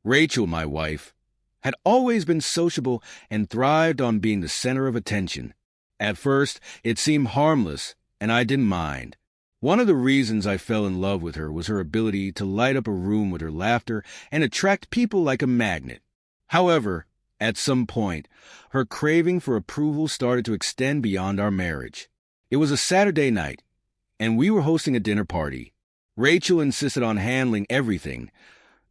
Rachel, my wife, had always been sociable and thrived on being the center of attention. At first, it seemed harmless, and I didn't mind. One of the reasons I fell in love with her was her ability to light up a room with her laughter and attract people like a magnet. However, at some point, her craving for approval started to extend beyond our marriage. It was a Saturday night, and we were hosting a dinner party. Rachel insisted on handling everything: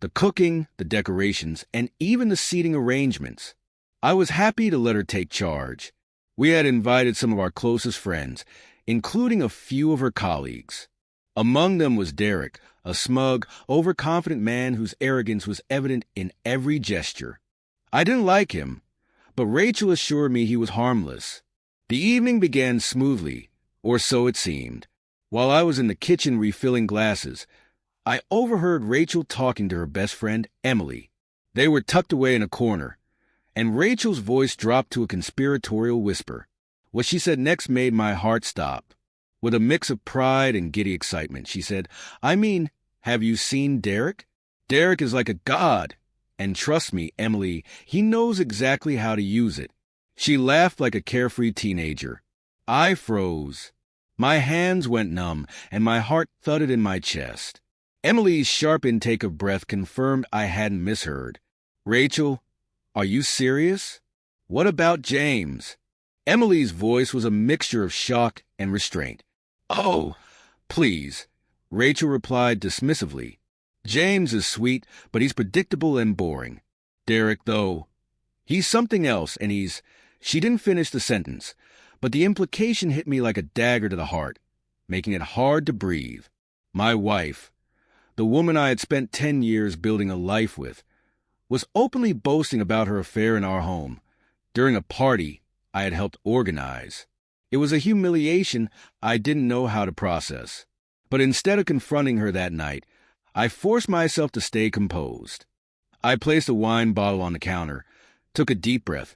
the cooking, the decorations, and even the seating arrangements. I was happy to let her take charge. We had invited some of our closest friends, including a few of her colleagues. Among them was Derek, a smug, overconfident man whose arrogance was evident in every gesture. I didn't like him, but Rachel assured me he was harmless. The evening began smoothly, or so it seemed. While I was in the kitchen refilling glasses, I overheard Rachel talking to her best friend, Emily. They were tucked away in a corner, and Rachel's voice dropped to a conspiratorial whisper. What she said next made my heart stop. With a mix of pride and giddy excitement, she said, "I mean, have you seen Derek? Derek is like a god. And trust me, Emily, he knows exactly how to use it." She laughed like a carefree teenager. I froze. My hands went numb, and my heart thudded in my chest. Emily's sharp intake of breath confirmed I hadn't misheard. "Rachel, are you serious? What about James?" Emily's voice was a mixture of shock and restraint. "Oh, please," Rachel replied dismissively. "James is sweet, but he's predictable and boring. Derek, though, he's something else, and he's—" She didn't finish the sentence, but the implication hit me like a dagger to the heart, making it hard to breathe. My wife, the woman I had spent 10 years building a life with, was openly boasting about her affair in our home, during a party I had helped organize. It was a humiliation I didn't know how to process. But instead of confronting her that night, I forced myself to stay composed. I placed a wine bottle on the counter, took a deep breath,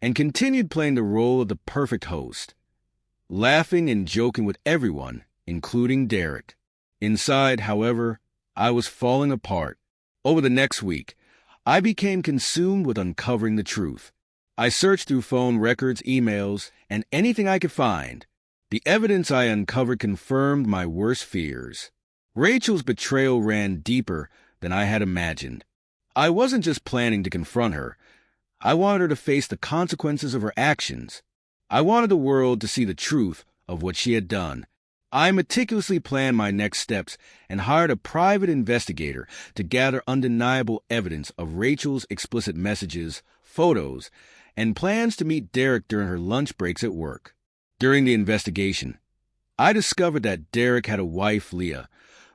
and continued playing the role of the perfect host, laughing and joking with everyone, including Derek. Inside, however, I was falling apart. Over the next week, I became consumed with uncovering the truth. I searched through phone records, emails, and anything I could find. The evidence I uncovered confirmed my worst fears. Rachel's betrayal ran deeper than I had imagined. I wasn't just planning to confront her. I wanted her to face the consequences of her actions. I wanted the world to see the truth of what she had done. I meticulously planned my next steps and hired a private investigator to gather undeniable evidence of Rachel's explicit messages, photos, and plans to meet Derek during her lunch breaks at work. During the investigation, I discovered that Derek had a wife, Leah,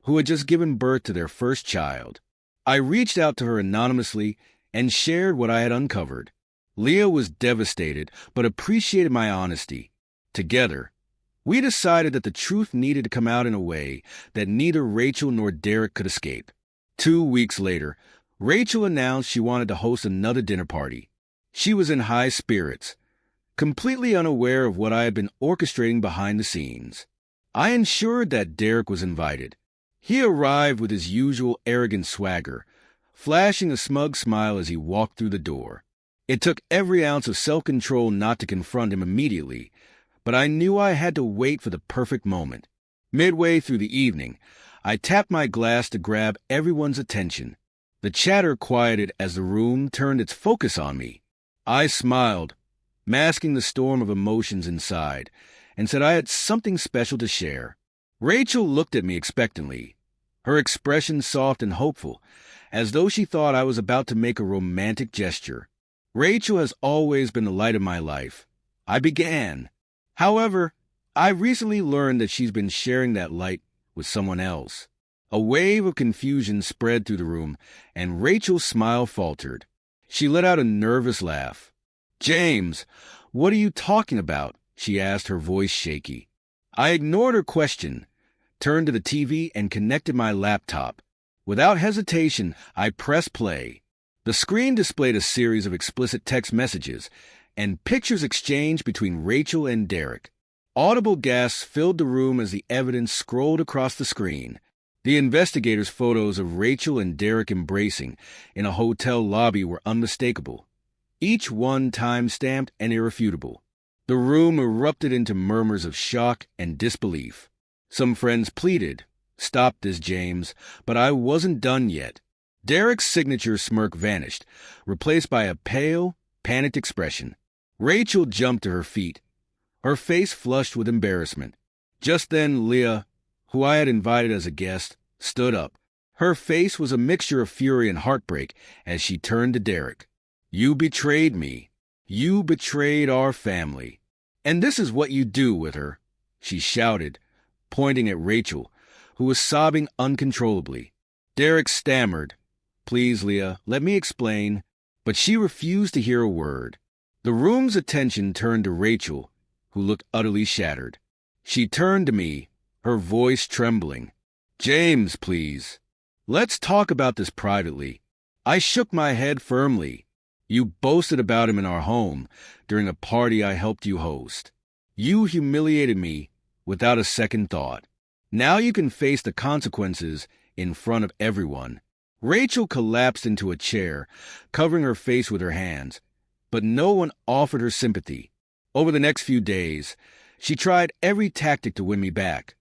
who had just given birth to their first child. I reached out to her anonymously and shared what I had uncovered. Leah was devastated, but appreciated my honesty. Together, we decided that the truth needed to come out in a way that neither Rachel nor Derek could escape. 2 weeks later, Rachel announced she wanted to host another dinner party. She was in high spirits, completely unaware of what I had been orchestrating behind the scenes. I ensured that Derek was invited. He arrived with his usual arrogant swagger, flashing a smug smile as he walked through the door. It took every ounce of self-control not to confront him immediately, but I knew I had to wait for the perfect moment. Midway through the evening, I tapped my glass to grab everyone's attention. The chatter quieted as the room turned its focus on me. I smiled, masking the storm of emotions inside, and said I had something special to share. Rachel looked at me expectantly, her expression soft and hopeful, as though she thought I was about to make a romantic gesture. Rachel has always been the light of my life. I began. However, I recently learned that she's been sharing that light with someone else. A wave of confusion spread through the room, and Rachel's smile faltered. She let out a nervous laugh. "James, what are you talking about?" she asked, her voice shaky. I ignored her question, turned to the TV, and connected my laptop. Without hesitation, I pressed play. The screen displayed a series of explicit text messages and pictures exchanged between Rachel and Derek. Audible gasps filled the room as the evidence scrolled across the screen. The investigators' photos of Rachel and Derek embracing in a hotel lobby were unmistakable, each one time-stamped and irrefutable. The room erupted into murmurs of shock and disbelief. Some friends pleaded, "Stop this, James," but I wasn't done yet. Derek's signature smirk vanished, replaced by a pale, panicked expression. Rachel jumped to her feet, her face flushed with embarrassment. Just then, Leah, who I had invited as a guest, stood up. Her face was a mixture of fury and heartbreak as she turned to Derek. "You betrayed me. You betrayed our family. And this is what you do with her," she shouted, pointing at Rachel, who was sobbing uncontrollably. Derek stammered, "Please, Leah, let me explain," but she refused to hear a word. The room's attention turned to Rachel, who looked utterly shattered. She turned to me, her voice trembling. "James, please. Let's talk about this privately." I shook my head firmly. "You boasted about him in our home during a party I helped you host. You humiliated me without a second thought. Now you can face the consequences in front of everyone." Rachel collapsed into a chair, covering her face with her hands, but no one offered her sympathy. Over the next few days, she tried every tactic to win me back,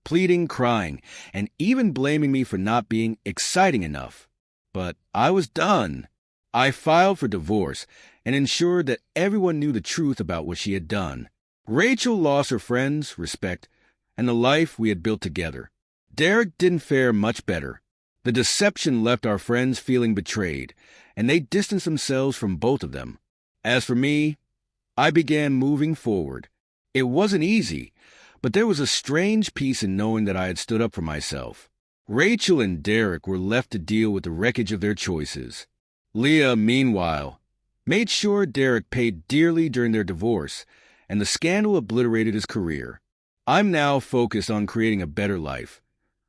pleading, crying, and even blaming me for not being exciting enough. But I was done. I filed for divorce and ensured that everyone knew the truth about what she had done. Rachel lost her friends, respect, and the life we had built together. Derek didn't fare much better. The deception left our friends feeling betrayed, and they distanced themselves from both of them. As for me, I began moving forward. It wasn't easy, but there was a strange peace in knowing that I had stood up for myself. Rachel and Derek were left to deal with the wreckage of their choices. Leah, meanwhile, made sure Derek paid dearly during their divorce, and the scandal obliterated his career. I'm now focused on creating a better life,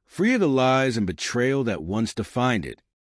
free of the lies and betrayal that once defined it.